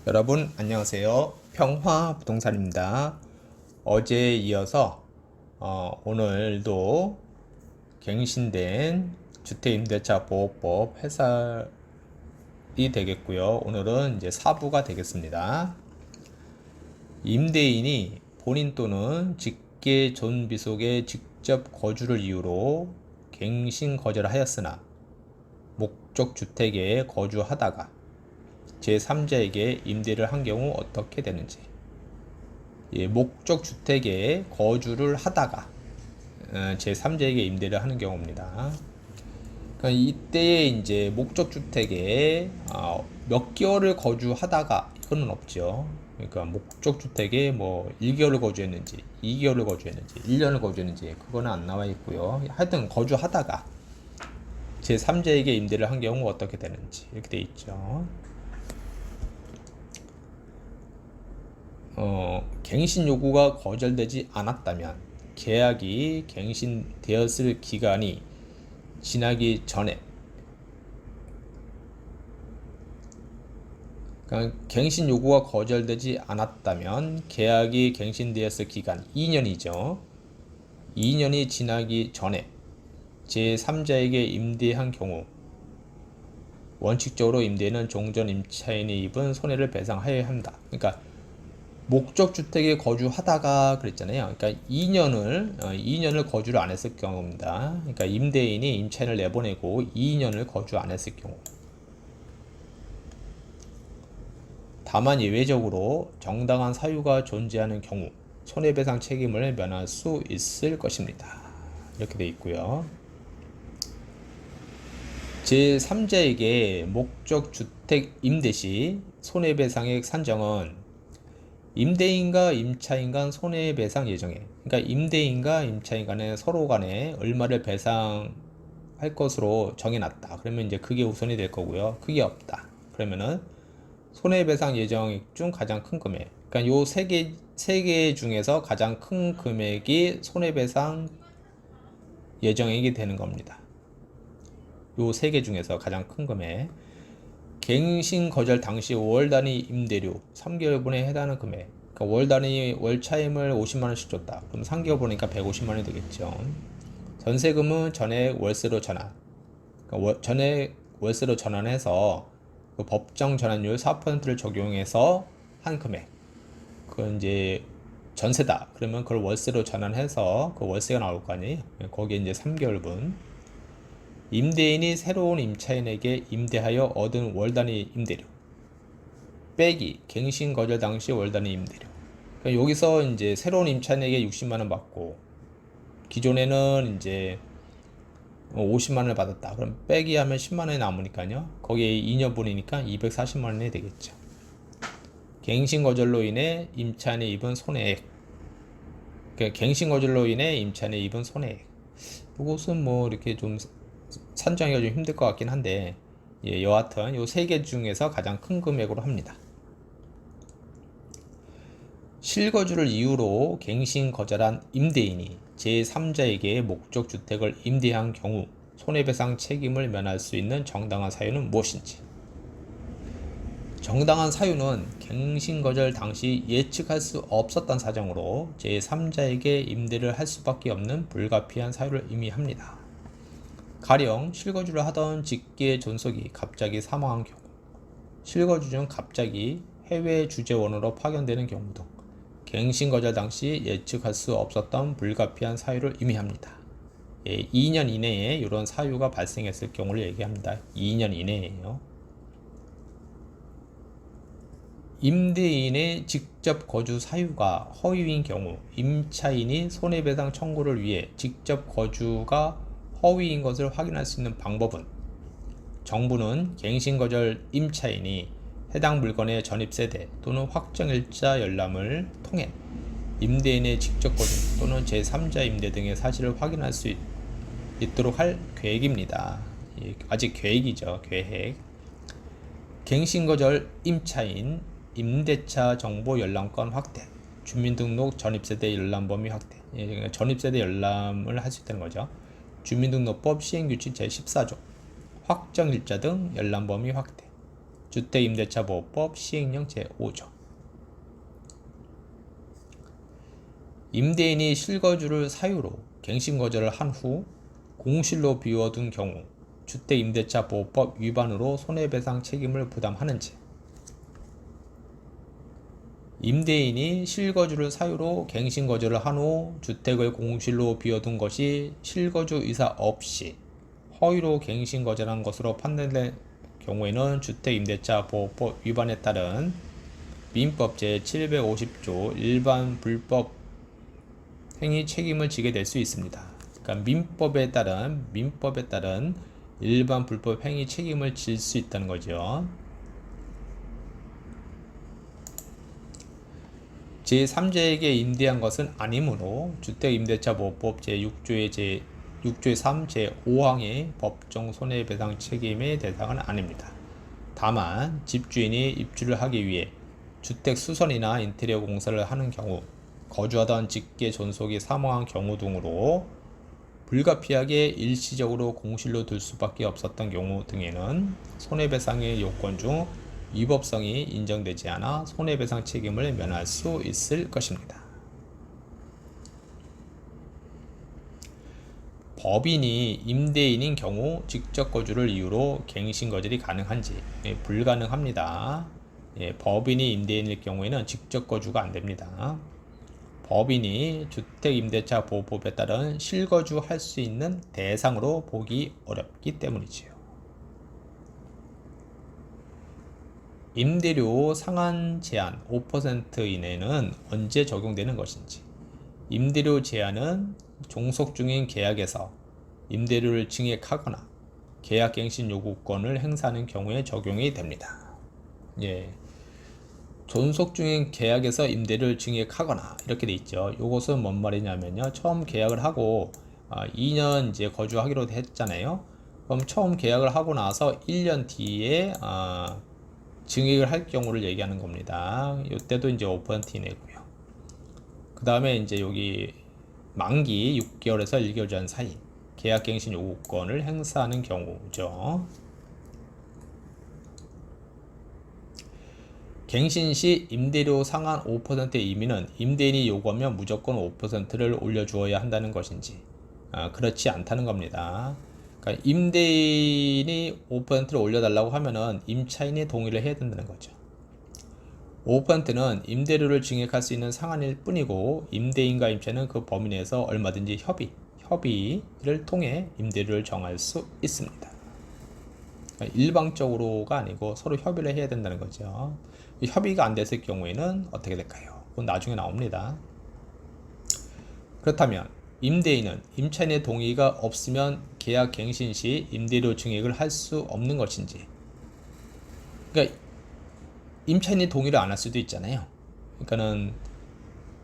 여러분 안녕하세요. 평화부동산입니다. 어제에 이어서 오늘도 갱신된 주택임대차 보호법 해설이 되겠고요. 오늘은 이제 4부가 되겠습니다. 임대인이 본인 또는 직계 존비속에 직접 거주를 이유로 갱신 거절하였으나 목적주택에 거주하다가 제3자에게 임대를 한 경우 어떻게 되는지. 목적주택에 거주를 하다가 제3자에게 임대를 하는 경우입니다. 그러니까 이때에 이제 목적주택에 몇 개월을 거주하다가 이거는 없죠. 그러니까 목적주택에 뭐 1개월을 거주했는지 2개월을 거주했는지 1년을 거주했는지 그거는 안 나와 있고요. 하여튼 거주하다가 제3자에게 임대를 한 경우 어떻게 되는지 이렇게 돼 있죠. 갱신 요구가 거절되지 않았다면 계약이 갱신되었을 기간이 지나기 전에, 그러니까 갱신 요구가 거절되지 않았다면 계약이 갱신되었을 기간 2년이죠. 2년이 지나기 전에 제3자에게 임대한 경우 원칙적으로 임대인은 종전 임차인이 입은 손해를 배상하여야 합니다. 그러니까 목적주택에 거주하다가 그랬잖아요. 그러니까 2년을 거주를 안 했을 경우입니다. 그러니까 임대인이 임차인을 내보내고 2년을 거주 안 했을 경우. 다만 예외적으로 정당한 사유가 존재하는 경우 손해배상 책임을 면할 수 있을 것입니다. 이렇게 되어 있고요. 제3자에게 목적주택 임대 시 손해배상액 산정은 임대인과 임차인 간 손해배상 예정에, 그러니까 임대인과 임차인 간에 서로 간에 얼마를 배상할 것으로 정해놨다. 그러면 이제 그게 우선이 될 거고요. 그게 없다. 그러면은 손해배상 예정액 중 가장 큰 금액. 그러니까 요 세 개 중에서 가장 큰 금액이 손해배상 예정액이 되는 겁니다. 요 세 개 중에서 가장 큰 금액. 갱신 거절 당시 월 단위 임대료 3개월분에 해당하는 금액. 그러니까 월 단위 월차임을 50만원씩 줬다. 그럼 3개월 보니까 150만원이 되겠죠. 전세금은 전액 월세로 전환. 그러니까 전액 월세로 전환해서 그 법정 전환율 4%를 적용해서 한 금액. 그건 이제 전세다. 그러면 그걸 월세로 전환해서 그 월세가 나올 거 아니에요. 거기에 이제 3개월분. 임대인이 새로운 임차인에게 임대하여 얻은 월 단위 임대료 빼기 갱신 거절 당시 월 단위 임대료. 그러니까 여기서 이제 새로운 임차인에게 60만원 받고 기존에는 이제 50만원을 받았다. 그럼 빼기 하면 10만원이 남으니까요. 거기에 2년분이니까 240만원이 되겠죠. 갱신 거절로 인해 임차인이 입은 손해액. 그러니까 갱신 거절로 인해 임차인이 입은 손해액. 이것은 뭐 이렇게 좀 산정하기가 좀 힘들 것 같긴 한데, 여하튼 요 세 개 중에서 가장 큰 금액으로 합니다. 실거주를 이유로 갱신 거절한 임대인이 제3자에게 목적주택을 임대한 경우 손해배상 책임을 면할 수 있는 정당한 사유는 무엇인지. 정당한 사유는 갱신 거절 당시 예측할 수 없었던 사정으로 제3자에게 임대를 할 수밖에 없는 불가피한 사유를 의미합니다. 가령 실거주를 하던 직계 존속이 갑자기 사망한 경우, 실거주 중 갑자기 해외 주재원으로 파견되는 경우 등 갱신 거절 당시 예측할 수 없었던 불가피한 사유를 의미합니다. 2년 이내에 이런 사유가 발생했을 경우를 얘기합니다. 2년 이내에요. 임대인의 직접 거주 사유가 허위인 경우 임차인이 손해배상 청구를 위해 직접 거주가 허위인 것을 확인할 수 있는 방법은 정부는 갱신거절 임차인이 해당 물건의 전입세대 또는 확정일자 열람을 통해 임대인의 직접 거주 또는 제3자 임대 등의 사실을 확인할 수 있도록 할 계획입니다. 아직 계획이죠. 계획. 갱신거절 임차인 임대차 정보 열람권 확대, 주민등록 전입세대 열람 범위 확대. 전입세대 열람을 할 수 있다는 거죠. 주민등록법 시행규칙 제14조 확정일자 등 열람 범위 확대. 주택임대차보호법 시행령 제5조. 임대인이 실거주를 사유로 갱신거절을 한 후 공실로 비워둔 경우 주택임대차보호법 위반으로 손해배상 책임을 부담하는지. 임대인이 실거주를 사유로 갱신거절을 한 후 주택을 공실로 비워둔 것이 실거주 의사 없이 허위로 갱신거절한 것으로 판단될 경우에는 주택임대차보호법 위반에 따른 민법 제750조 일반 불법 행위 책임을 지게 될 수 있습니다. 그러니까 민법에 따른 일반 불법 행위 책임을 질 수 있다는 거죠. 제3자에게 임대한 것은 아니므로 주택임대차보호법 제6조의 3 제5항의 법정 손해배상 책임의 대상은 아닙니다. 다만 집주인이 입주를 하기 위해 주택 수선이나 인테리어 공사를 하는 경우, 거주하던 직계 존속이 사망한 경우 등으로 불가피하게 일시적으로 공실로 둘 수밖에 없었던 경우 등에는 손해배상의 요건 중 위법성이 인정되지 않아 손해배상 책임을 면할 수 있을 것입니다. 법인이 임대인인 경우 직접 거주를 이유로 갱신거절이 가능한지. 불가능합니다. 법인이 임대인일 경우에는 직접 거주가 안됩니다. 법인이 주택임대차보호법에 따른 실거주할 수 있는 대상으로 보기 어렵기 때문이지요. 임대료 상한 제한 5% 이내는 언제 적용되는 것인지. 임대료 제한은 종속 중인 계약에서 임대료를 증액하거나 계약갱신 요구권을 행사하는 경우에 적용이 됩니다. 존속 중인 계약에서 임대료를 증액하거나 이렇게 돼 있죠. 이것은 뭔 말이냐면요. 처음 계약을 하고 2년 이제 거주하기로 했잖아요. 그럼 처음 계약을 하고 나서 1년 뒤에 증액을 할 경우를 얘기하는 겁니다. 이때도 이제 5% 이내고요. 그 다음에 이제 여기 만기 6개월에서 1개월 전 사이 계약갱신 요구권을 행사하는 경우죠. 갱신 시 임대료 상한 5%의 의미는 임대인이 요구하면 무조건 5%를 올려주어야 한다는 것인지, 그렇지 않다는 겁니다. 그러니까 임대인이 5%를 올려달라고 하면은 임차인이 동의를 해야 된다는 거죠. 5%는 임대료를 증액할 수 있는 상한일 뿐이고, 임대인과 임차인은 그 범위 내에서 얼마든지 협의를 통해 임대료를 정할 수 있습니다. 그러니까 일방적으로가 아니고 서로 협의를 해야 된다는 거죠. 협의가 안 됐을 경우에는 어떻게 될까요? 그건 나중에 나옵니다. 그렇다면 임대인은 임차인의 동의가 없으면 계약 갱신 시 임대료 증액을 할 수 없는 것인지. 그러니까 임차인이 동의를 안 할 수도 있잖아요. 그러니까는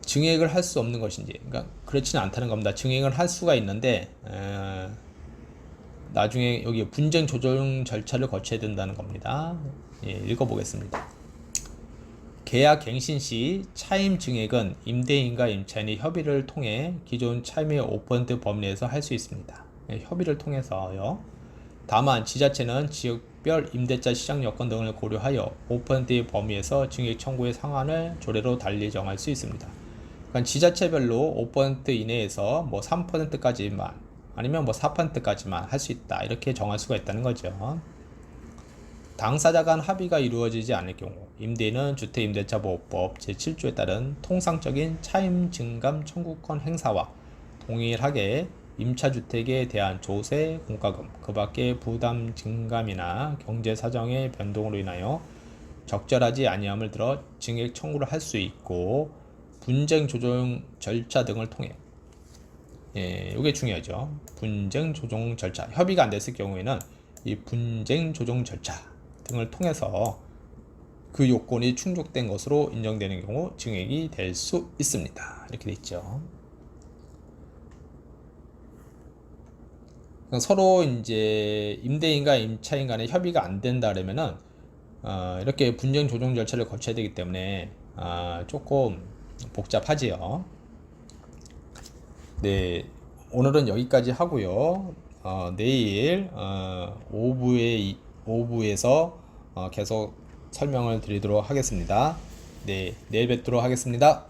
증액을 할 수 없는 것인지. 그러니까 그렇지는 않다는 겁니다. 증액을 할 수가 있는데 나중에 여기 분쟁 조정 절차를 거쳐야 된다는 겁니다. 읽어보겠습니다. 계약 갱신 시 차임 증액은 임대인과 임차인이 협의를 통해 기존 차임의 5% 범위 내에서 할 수 있습니다. 협의를 통해서요. 다만 지자체는 지역별 임대차 시장 여건 등을 고려하여 5%의 범위에서 증액 청구의 상한을 조례로 달리 정할 수 있습니다. 그러니까 지자체별로 5% 이내에서 뭐 3%까지만 아니면 뭐 4%까지만 할 수 있다, 이렇게 정할 수가 있다는 거죠. 당사자 간 합의가 이루어지지 않을 경우 임대인은 주택임대차보호법 제7조에 따른 통상적인 차임 증감 청구권 행사와 동일하게 임차주택에 대한 조세, 공과금, 그 밖의 부담 증감이나 경제사정의 변동으로 인하여 적절하지 아니함을 들어 증액 청구를 할 수 있고, 분쟁 조정 절차 등을 통해, 이게 중요하죠. 분쟁 조정 절차, 협의가 안 됐을 경우에는 이 분쟁 조정 절차 등을 통해서 그 요건이 충족된 것으로 인정되는 경우 증액이 될 수 있습니다. 이렇게 돼 있죠. 서로 이제 임대인과 임차인 간에 협의가 안 된다 그러면은 이렇게 분쟁 조정 절차를 거쳐야 되기 때문에 조금 복잡하지요. 네, 오늘은 여기까지 하고요. 내일 오후에서 계속 설명을 드리도록 하겠습니다. 네, 내일 뵙도록 하겠습니다.